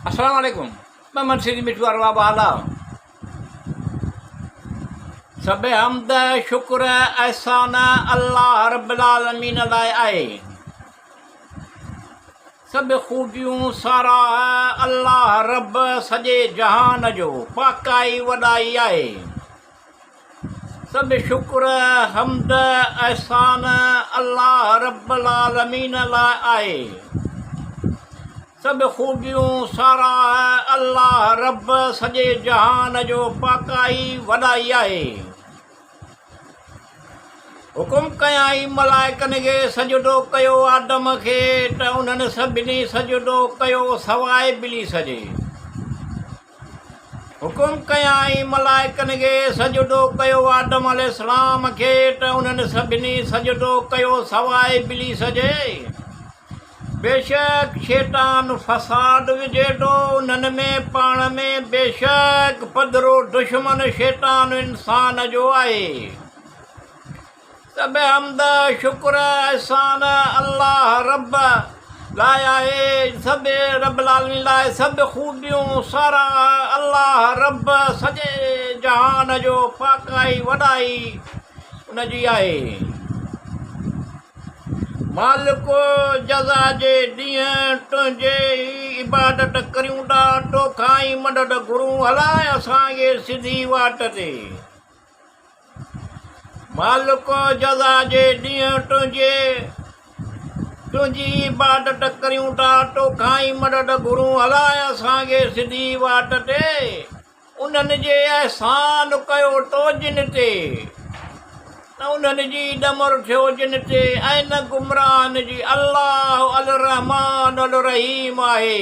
अस्सलाम वालेकुम। मैं मनसीरी मिठू अरवा बाला। सब हमद शुक्र एहसान अल्लाह रब्बुल आलमीन लाए आए। सब खूबियूं सारा अल्लाह रब सॼे जहान जो पाकाई वॾाई आहे। सब शुक्र हमद एहसान अल्लाह रब्बुल आलमीन लाए आहे। सब खूबियूं सारा अल्लाह रब सॼे जहान जो पाकाई वॾाई आहे। हुकुम कयाई मलाइकनि खे सजदो कयो आदम खे, त उन्हनि सभिनी सजदो कयो सवाइ इब्लीस जे। हुकुम कयाई मलाइकनि खे सजदो कयो आदम अलैहिस्सलाम खे, त उन्हनि सभिनी सजदो कयो सवाइ इब्लीस जे। बेशक शैतान फ़साद विझे थो उन्हनि में पाण में, बेशक पधरो दुश्मन शैतान इंसान जो आहे। सब हमद शुक्र एहसान अल्लाह रब लाइ आहे। सब रब्बुल आलमीन लाइ सब खूबियूं सारा अल्लाह रब सॼे जहान जो पाकाई वॾाई उनजी आहे। मालिको जज़ा जे ॾींहुं तुंहिंजे इबादत करियूं था, तोखां ई मदद घुरूं, हलाए असांखे सिधी वाट ते। मालिको जज़ा जे ॾींहुं तुंहिंजी इबादत करियूं था, तोखां ई मदद घुरूं, हलाए असांखे सिधी वाट ते। उन्हनि जे अहसान कयो तो जिन ते, न उन्हनि जी ॾमर थियो जिन ते, ऐं न गुमराहन जी। अल्लाह अल रहमान अल रहीम आहे।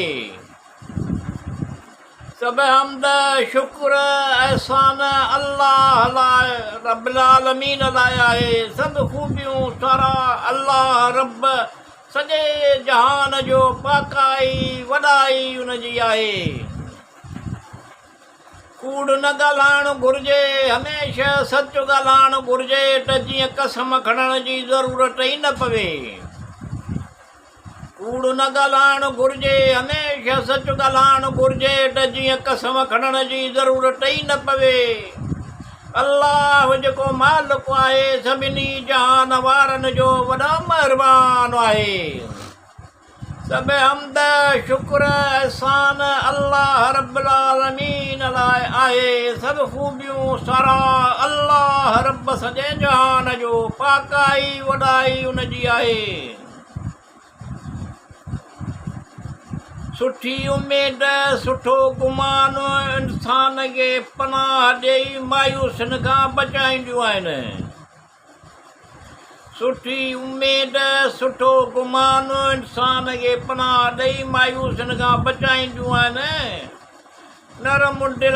सब हमद शुक्र एहसान अल्लाह लाइ रब्बुल आलमीन लाइ आहे। सब खूबियूं सारा अल्लाह रब सॼे जहान जो पाकाई वॾाई उनजी आहे। कूड़ न ॻाल्हाइणु घुरिजे, हमेशह सच ॻाल्हाइणु घुरिजे, त जीअं कसम खणण जी ज़रूरत ई न पवे। कूड़ न ॻाल्हाइणु घुरिजे, हमेशह सच ॻाल्हाइणु घुरिजे, त जीअं कसम खणण जी ज़रूरत ई न पवे। अल्लाह जेको मालिक आहे सभिनी जहान वारनि जो, वॾो महिरबान आहे। सब हमद शुक्र एहसान अल्लाह रब्बुल आलमीन लाइ आहे। सब खूबियूं सारा अल्लाह रब सॼे जहान जो पाकाई वॾाई उनजी आहे। सुठी उमेद सुठो गुमान इंसान खे पनाह ॾेई मायूसियुनि खां बचाईंदियूं आहिनि। सुठी उमेद सुठो गुमान इंसान खे पनाह ॾेई मायूसियुनि खां बचाईंदियूं आहिनि। नरम दिल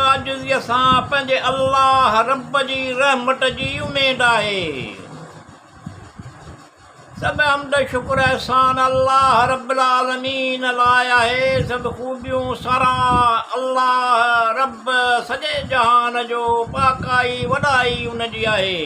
आजिज़ीअ सां पंहिंजे अल्लाह रब जी रहमत जी उमेद आहे। सब हमद शुक्र एहसान अल्लाह रब्बुल आलमीन लाइ आहे। सब खूबियूं सारा अल्लाह रब सॼे जहान जो पाकाई वॾाई उनजी आहे।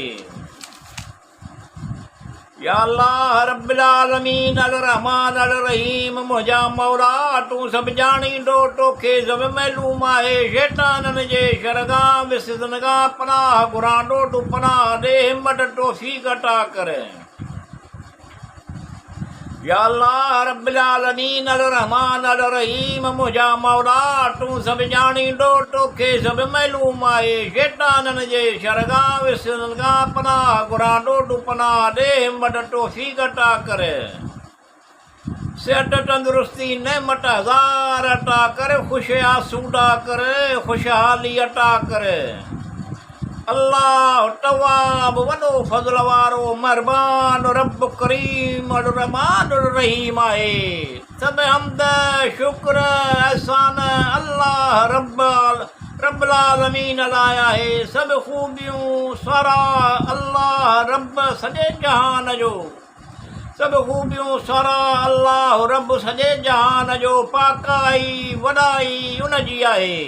या अल्लाह रब्बुल आलमीन अल रहमान अल रहीम, मुंहिंजा मौला तूं सभु ॼाणींदो, तोखे सभु मालूम आहे। शैताननि जे शरगाह विसदन खां पनाह घुरां, तूं पनाह ॾे, हिम्मत तौफ़ीक़ अता कर। या अल्लाह रब्बुल आलमीन अल रहमान अल रहीम, मुंहिंजा मौला तूं सभु ॼाणींदो, तोखे सभु मालूम आहे। शैताननि जे शरगाह विसदन खां पनाह घुरां, तूं पनाह ॾे, हिम्मत तौफ़ीक़ अता कर। सिहत तंदुरुस्ती नेमत हज़ार अता कर, ख़ुशि आसूदा कर, ख़ुशहाली अता कर। अल्लाह तवाब वॾो फज़ल वारो महिरबान रब करीम अल रहमान अल रहीम आहे। सब हमद शुक्र एहसान अल्लाह रब्बुल आलमीन लाइ आहे। सब खूबियूं सारा अल्लाह रब सॼे जहान जो, सब खूबियूं सारा अल्लाह रब सॼे जहान जो पाकाई वॾाई उनजी आहे।